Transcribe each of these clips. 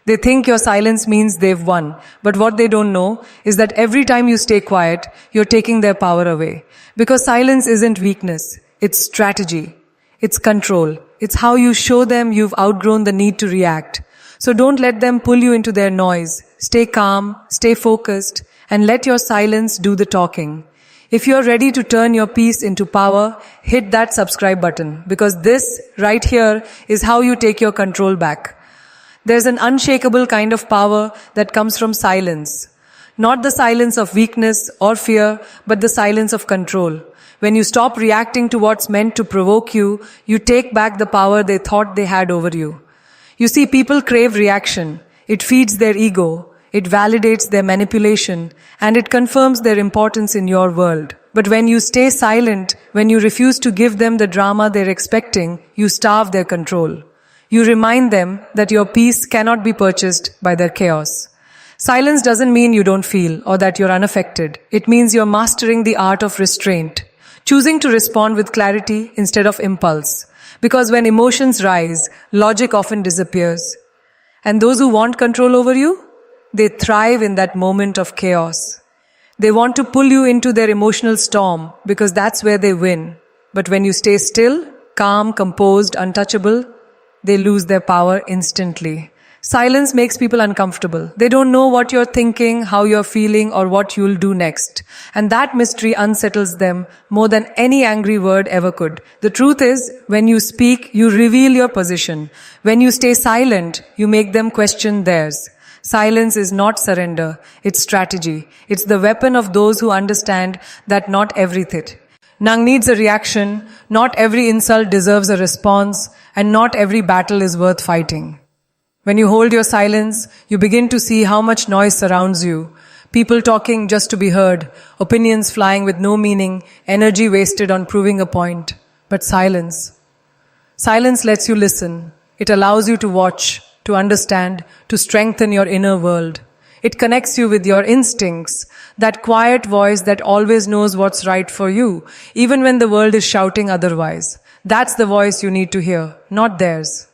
They think your silence means they've won. But what they don't know is that every time you stay quiet, you're taking their power away. Because silence isn't weakness. It's strategy. It's control. It's how you show them you've outgrown the need to react. So don't let them pull you into their noise. Stay calm, stay focused, and let your silence do the talking. If you're ready to turn your peace into power, hit that subscribe button, because this right here is how you take your control back. There's an unshakable kind of power that comes from silence. Not the silence of weakness or fear, but the silence of control. When you stop reacting to what's meant to provoke you, you take back the power they thought they had over you. You see, people crave reaction. It feeds their ego. It validates their manipulation, and it confirms their importance in your world. But when you stay silent, when you refuse to give them the drama they're expecting, you starve their control. You remind them that your peace cannot be purchased by their chaos. Silence doesn't mean you don't feel or that you're unaffected. It means you're mastering the art of restraint, choosing to respond with clarity instead of impulse. Because when emotions rise, logic often disappears. And those who want control over you, they thrive in that moment of chaos. They want to pull you into their emotional storm because that's where they win. But when you stay still, calm, composed, untouchable, they lose their power instantly. Silence makes people uncomfortable. They don't know what you're thinking, how you're feeling, or what you'll do next. And that mystery unsettles them more than any angry word ever could. The truth is, when you speak, you reveal your position. When you stay silent, you make them question theirs. Silence is not surrender, it's strategy. It's the weapon of those who understand that not everything needs a reaction, not every insult deserves a response, and not every battle is worth fighting. When you hold your silence, you begin to see how much noise surrounds you. People talking just to be heard, opinions flying with no meaning, energy wasted on proving a point. But silence lets you listen. It allows you to watch, to understand, to strengthen your inner world. It connects you with your instincts, that quiet voice that always knows what's right for you, even when the world is shouting otherwise. That's the voice you need to hear, not theirs.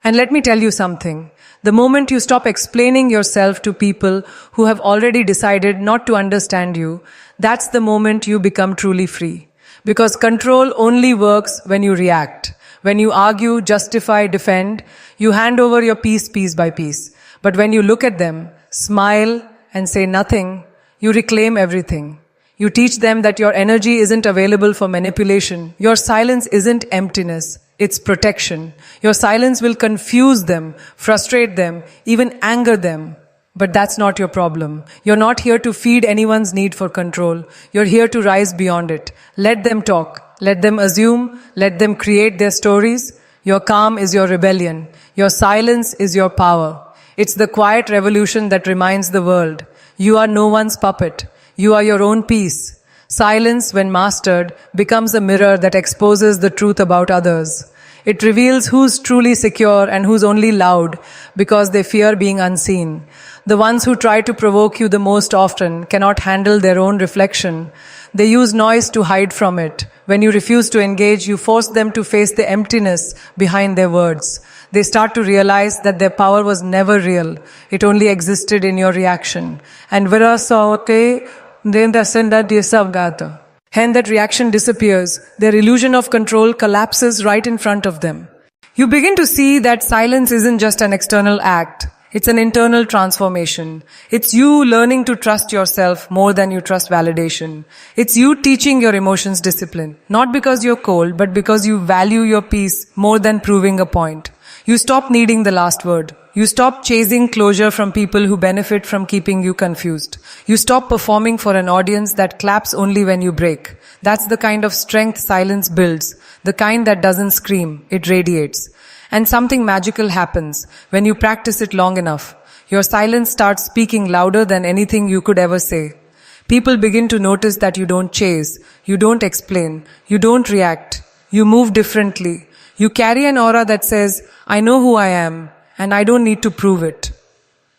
And let me tell you something. The moment you stop explaining yourself to people who have already decided not to understand you, that's the moment you become truly free. Because control only works when you react. When you argue, justify, defend, you hand over your peace piece by piece. But when you look at them, smile, and say nothing, you reclaim everything. You teach them that your energy isn't available for manipulation. Your silence isn't emptiness. It's protection. Your silence will confuse them, frustrate them, even anger them. But that's not your problem. You're not here to feed anyone's need for control. You're here to rise beyond it. Let them talk. Let them assume. Let them create their stories. Your calm is your rebellion. Your silence is your power. It's the quiet revolution that reminds the world. You are no one's puppet. You are your own peace. Silence, when mastered, becomes a mirror that exposes the truth about others. It reveals who's truly secure and who's only loud because they fear being unseen. The ones who try to provoke you the most often cannot handle their own reflection. They use noise to hide from it. When you refuse to engage, you force them to face the emptiness behind their words. They start to realize that their power was never real. It only existed in your reaction. And when that reaction disappears, their illusion of control collapses right in front of them. You begin to see that silence isn't just an external act. It's an internal transformation. It's you learning to trust yourself more than you trust validation. It's you teaching your emotions discipline. Not because you're cold, but because you value your peace more than proving a point. You stop needing the last word. You stop chasing closure from people who benefit from keeping you confused. You stop performing for an audience that claps only when you break. That's the kind of strength silence builds. The kind that doesn't scream, it radiates. And something magical happens when you practice it long enough. Your silence starts speaking louder than anything you could ever say. People begin to notice that you don't chase, you don't explain, you don't react. You move differently. You carry an aura that says, I know who I am, and I don't need to prove it.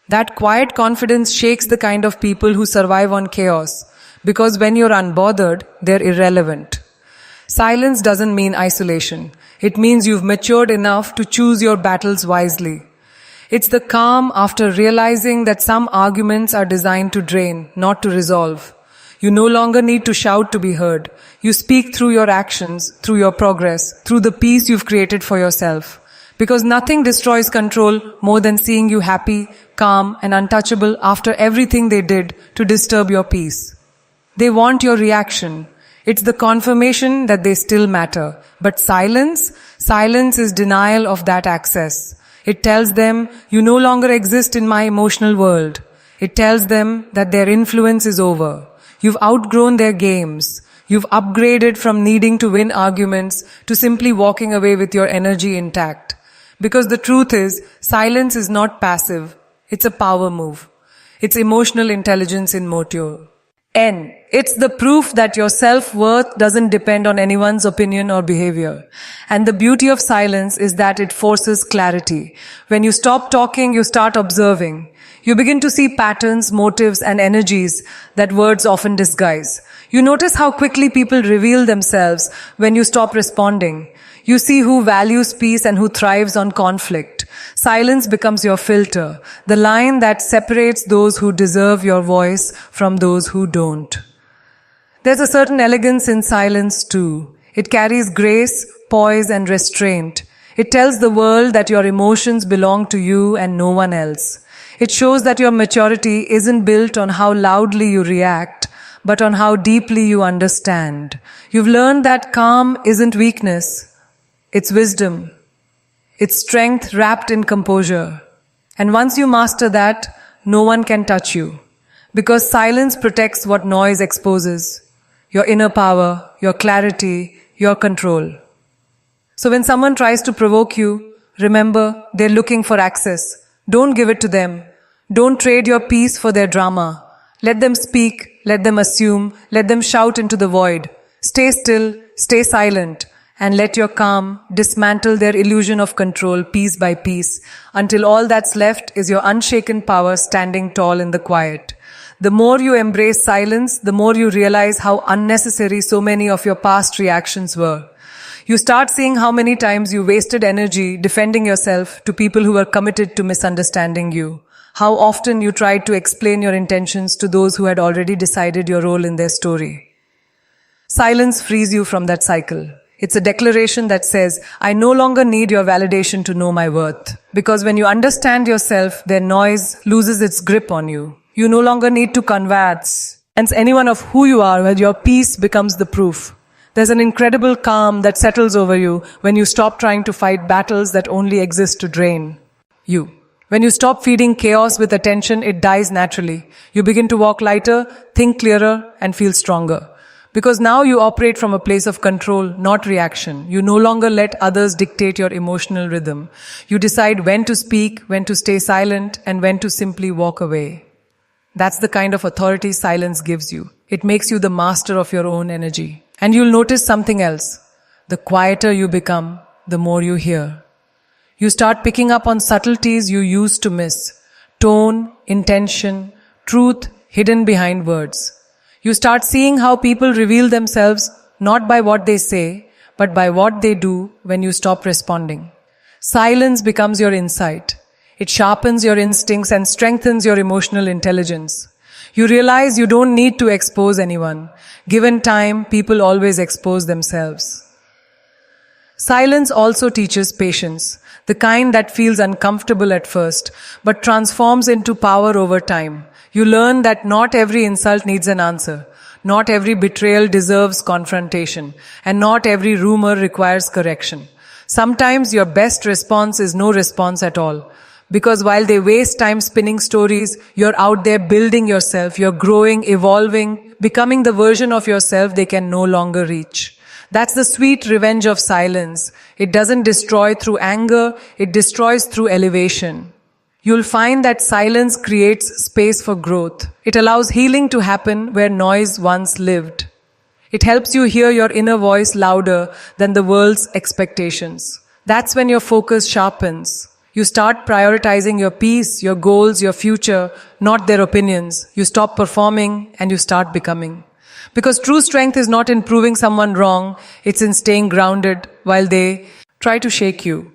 That quiet confidence shakes the kind of people who survive on chaos, because when you're unbothered, they're irrelevant. Silence doesn't mean isolation. It means you've matured enough to choose your battles wisely. It's the calm after realizing that some arguments are designed to drain, not to resolve. You no longer need to shout to be heard. You speak through your actions, through your progress, through the peace you've created for yourself. Because nothing destroys control more than seeing you happy, calm, and untouchable after everything they did to disturb your peace. They want your reaction. It's the confirmation that they still matter. But silence is denial of that access. It tells them, you no longer exist in my emotional world. It tells them that their influence is over. You've outgrown their games. You've upgraded from needing to win arguments to simply walking away with your energy intact. Because the truth is, silence is not passive. It's a power move. It's emotional intelligence in motion. N. It's the proof that your self-worth doesn't depend on anyone's opinion or behavior. And the beauty of silence is that it forces clarity. When you stop talking, you start observing. You begin to see patterns, motives, and energies that words often disguise. You notice how quickly people reveal themselves when you stop responding. You see who values peace and who thrives on conflict. Silence becomes your filter, the line that separates those who deserve your voice from those who don't. There's a certain elegance in silence too. It carries grace, poise, and restraint. It tells the world that your emotions belong to you and no one else. It shows that your maturity isn't built on how loudly you react, but on how deeply you understand. You've learned that calm isn't weakness. It's wisdom. It's strength wrapped in composure. And once you master that, no one can touch you. Because silence protects what noise exposes. Your inner power, your clarity, your control. So when someone tries to provoke you, remember they're looking for access. Don't give it to them. Don't trade your peace for their drama. Let them speak, let them assume, let them shout into the void. Stay still, stay silent. And let your calm dismantle their illusion of control piece by piece until all that's left is your unshaken power standing tall in the quiet. The more you embrace silence, the more you realize how unnecessary so many of your past reactions were. You start seeing how many times you wasted energy defending yourself to people who were committed to misunderstanding you. How often you tried to explain your intentions to those who had already decided your role in their story. Silence frees you from that cycle. It's a declaration that says, I no longer need your validation to know my worth. Because when you understand yourself, their noise loses its grip on you. You no longer need to convince anyone of who you are, where your peace becomes the proof. There's an incredible calm that settles over you when you stop trying to fight battles that only exist to drain you. When you stop feeding chaos with attention, it dies naturally. You begin to walk lighter, think clearer, and feel stronger. Because now you operate from a place of control, not reaction. You no longer let others dictate your emotional rhythm. You decide when to speak, when to stay silent, and when to simply walk away. That's the kind of authority silence gives you. It makes you the master of your own energy. And you'll notice something else. The quieter you become, the more you hear. You start picking up on subtleties you used to miss. Tone, intention, truth hidden behind words. You start seeing how people reveal themselves not by what they say, but by what they do when you stop responding. Silence becomes your insight. It sharpens your instincts and strengthens your emotional intelligence. You realize you don't need to expose anyone. Given time, people always expose themselves. Silence also teaches patience, the kind that feels uncomfortable at first, but transforms into power over time. You learn that not every insult needs an answer. Not every betrayal deserves confrontation. And not every rumor requires correction. Sometimes your best response is no response at all. Because while they waste time spinning stories, you're out there building yourself. You're growing, evolving, becoming the version of yourself they can no longer reach. That's the sweet revenge of silence. It doesn't destroy through anger. It destroys through elevation. You'll find that silence creates space for growth. It allows healing to happen where noise once lived. It helps you hear your inner voice louder than the world's expectations. That's when your focus sharpens. You start prioritizing your peace, your goals, your future, not their opinions. You stop performing and you start becoming. Because true strength is not in proving someone wrong, it's in staying grounded while they try to shake you.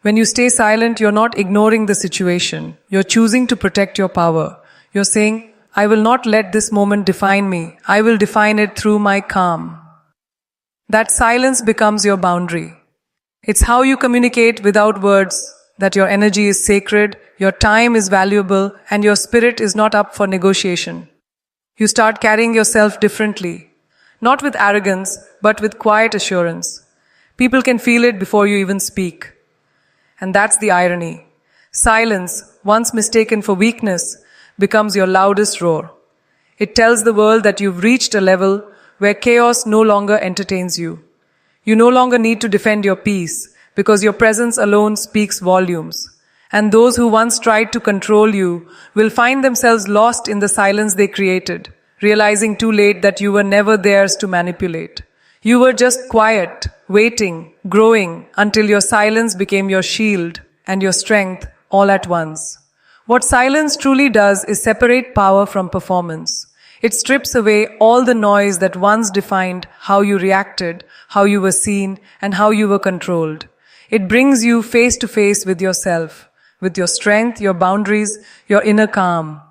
When you stay silent, you're not ignoring the situation. You're choosing to protect your power. You're saying, I will not let this moment define me. I will define it through my calm. That silence becomes your boundary. It's how you communicate without words that your energy is sacred, your time is valuable, and your spirit is not up for negotiation. You start carrying yourself differently, not with arrogance, but with quiet assurance. People can feel it before you even speak. And that's the irony. Silence, once mistaken for weakness, becomes your loudest roar. It tells the world that you've reached a level where chaos no longer entertains you. You no longer need to defend your peace because your presence alone speaks volumes. And those who once tried to control you will find themselves lost in the silence they created, realizing too late that you were never theirs to manipulate. You were just quiet, waiting, growing, until your silence became your shield and your strength all at once. What silence truly does is separate power from performance. It strips away all the noise that once defined how you reacted, how you were seen, and how you were controlled. It brings you face to face with yourself, with your strength, your boundaries, your inner calm.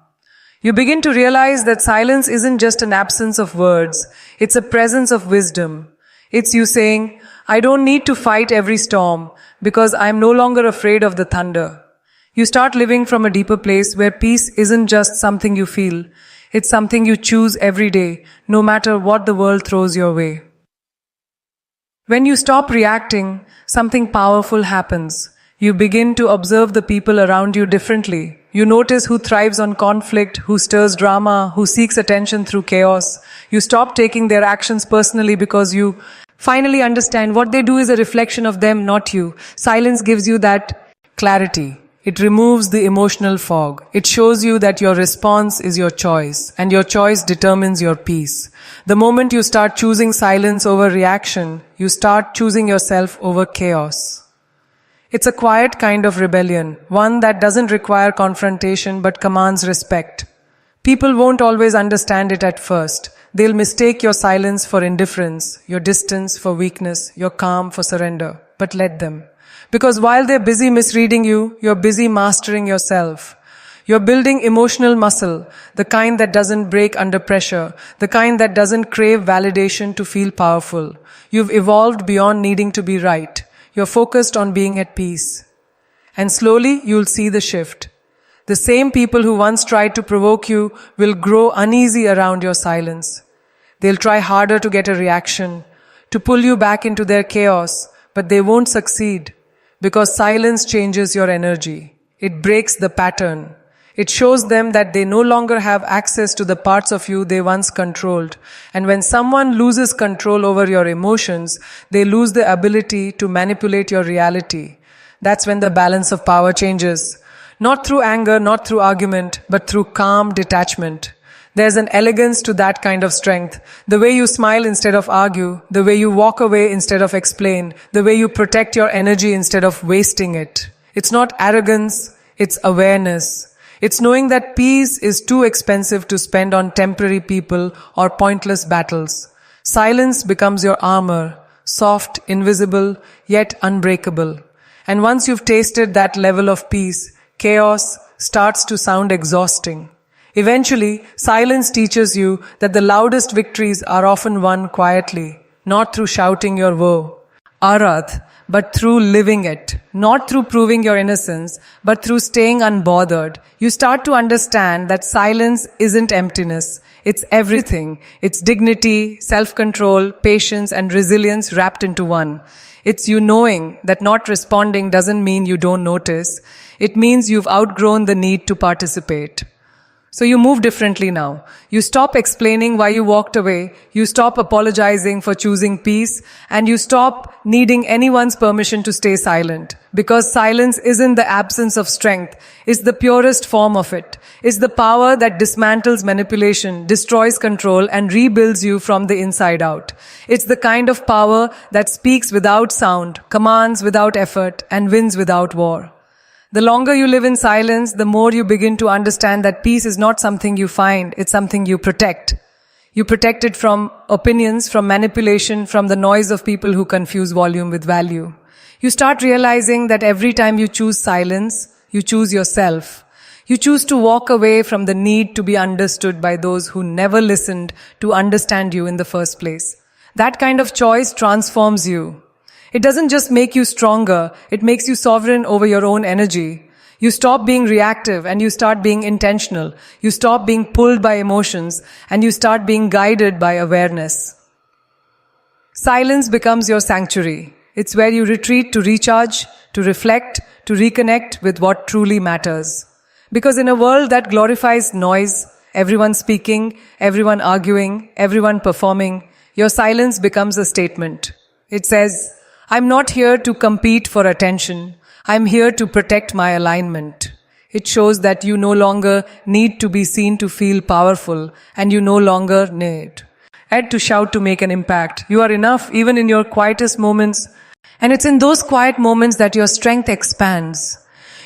You begin to realize that silence isn't just an absence of words, it's a presence of wisdom. It's you saying, I don't need to fight every storm because I'm no longer afraid of the thunder. You start living from a deeper place where peace isn't just something you feel, it's something you choose every day, no matter what the world throws your way. When you stop reacting, something powerful happens. You begin to observe the people around you differently. You notice who thrives on conflict, who stirs drama, who seeks attention through chaos. You stop taking their actions personally because you finally understand what they do is a reflection of them, not you. Silence gives you that clarity. It removes the emotional fog. It shows you that your response is your choice, and your choice determines your peace. The moment you start choosing silence over reaction, you start choosing yourself over chaos. It's a quiet kind of rebellion, one that doesn't require confrontation but commands respect. People won't always understand it at first. They'll mistake your silence for indifference, your distance for weakness, your calm for surrender. But let them. Because while they're busy misreading you, you're busy mastering yourself. You're building emotional muscle, the kind that doesn't break under pressure, the kind that doesn't crave validation to feel powerful. You've evolved beyond needing to be right. You're focused on being at peace. And slowly you'll see the shift. The same people who once tried to provoke you will grow uneasy around your silence. They'll try harder to get a reaction, to pull you back into their chaos, but they won't succeed because silence changes your energy. It breaks the pattern. It shows them that they no longer have access to the parts of you they once controlled. And when someone loses control over your emotions, they lose the ability to manipulate your reality. That's when the balance of power changes. Not through anger, not through argument, but through calm detachment. There's an elegance to that kind of strength. The way you smile instead of argue, the way you walk away instead of explain, the way you protect your energy instead of wasting it. It's not arrogance, it's awareness. It's knowing that peace is too expensive to spend on temporary people or pointless battles. Silence becomes your armor, soft, invisible, yet unbreakable. And once you've tasted that level of peace, chaos starts to sound exhausting. Eventually, silence teaches you that the loudest victories are often won quietly, not through shouting your woe, Arath, but through living it, not through proving your innocence, but through staying unbothered. You start to understand that silence isn't emptiness. It's everything. It's dignity, self-control, patience, and resilience wrapped into one. It's you knowing that not responding doesn't mean you don't notice. It means you've outgrown the need to participate. So you move differently now. You stop explaining why you walked away, you stop apologizing for choosing peace, and you stop needing anyone's permission to stay silent. Because silence isn't the absence of strength, it's the purest form of it. It's the power that dismantles manipulation, destroys control, and rebuilds you from the inside out. It's the kind of power that speaks without sound, commands without effort, and wins without war. The longer you live in silence, the more you begin to understand that peace is not something you find, it's something you protect. You protect it from opinions, from manipulation, from the noise of people who confuse volume with value. You start realizing that every time you choose silence, you choose yourself. You choose to walk away from the need to be understood by those who never listened to understand you in the first place. That kind of choice transforms you. It doesn't just make you stronger, it makes you sovereign over your own energy. You stop being reactive and you start being intentional. You stop being pulled by emotions and you start being guided by awareness. Silence becomes your sanctuary. It's where you retreat to recharge, to reflect, to reconnect with what truly matters. Because in a world that glorifies noise, everyone speaking, everyone arguing, everyone performing, your silence becomes a statement. It says, I'm not here to compete for attention. I'm here to protect my alignment. It shows that you no longer need to be seen to feel powerful, and you no longer need to shout to make an impact. You are enough even in your quietest moments. And it's in those quiet moments that your strength expands.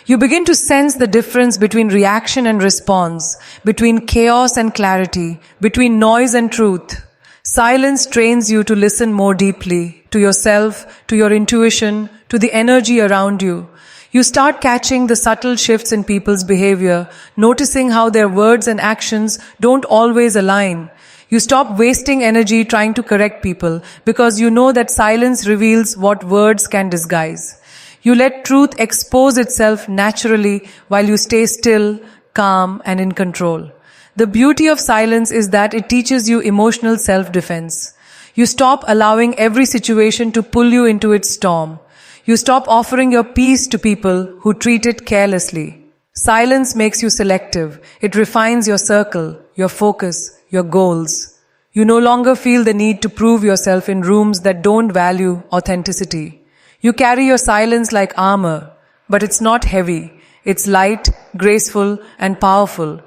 You begin to sense the difference between reaction and response, between chaos and clarity, between noise and truth. Silence trains you to listen more deeply, to yourself, to your intuition, to the energy around you. You start catching the subtle shifts in people's behavior, noticing how their words and actions don't always align. You stop wasting energy trying to correct people because you know that silence reveals what words can disguise. You let truth expose itself naturally while you stay still, calm, and in control. The beauty of silence is that it teaches you emotional self-defense. You stop allowing every situation to pull you into its storm. You stop offering your peace to people who treat it carelessly. Silence makes you selective. It refines your circle, your focus, your goals. You no longer feel the need to prove yourself in rooms that don't value authenticity. You carry your silence like armor, but it's not heavy. It's light, graceful, and powerful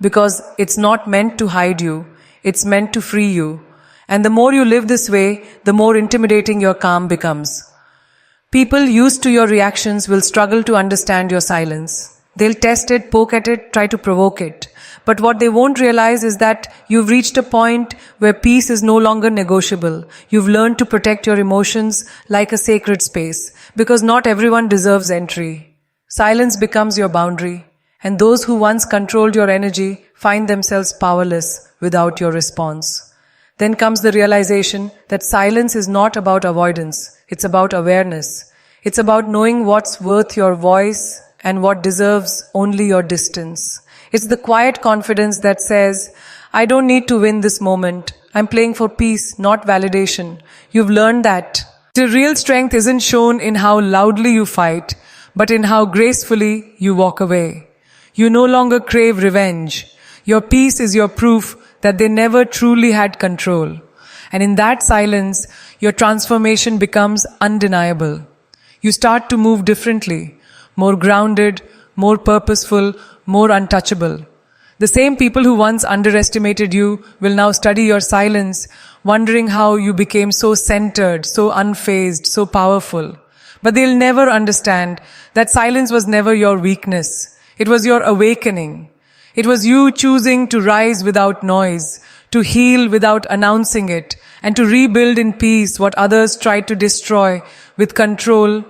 because it's not meant to hide you. It's meant to free you. And the more you live this way, the more intimidating your calm becomes. People used to your reactions will struggle to understand your silence. They'll test it, poke at it, try to provoke it. But what they won't realize is that you've reached a point where peace is no longer negotiable. You've learned to protect your emotions like a sacred space, because not everyone deserves entry. Silence becomes your boundary, and those who once controlled your energy find themselves powerless without your response. Then comes the realization that silence is not about avoidance, it's about awareness. It's about knowing what's worth your voice and what deserves only your distance. It's the quiet confidence that says, I don't need to win this moment. I'm playing for peace, not validation. You've learned that. The real strength isn't shown in how loudly you fight, but in how gracefully you walk away. You no longer crave revenge. Your peace is your proof that they never truly had control. And in that silence, your transformation becomes undeniable. You start to move differently, more grounded, more purposeful, more untouchable. The same people who once underestimated you will now study your silence, wondering how you became so centered, so unfazed, so powerful. But they'll never understand that silence was never your weakness. It was your awakening. It was you choosing to rise without noise, to heal without announcing it, and to rebuild in peace what others tried to destroy with control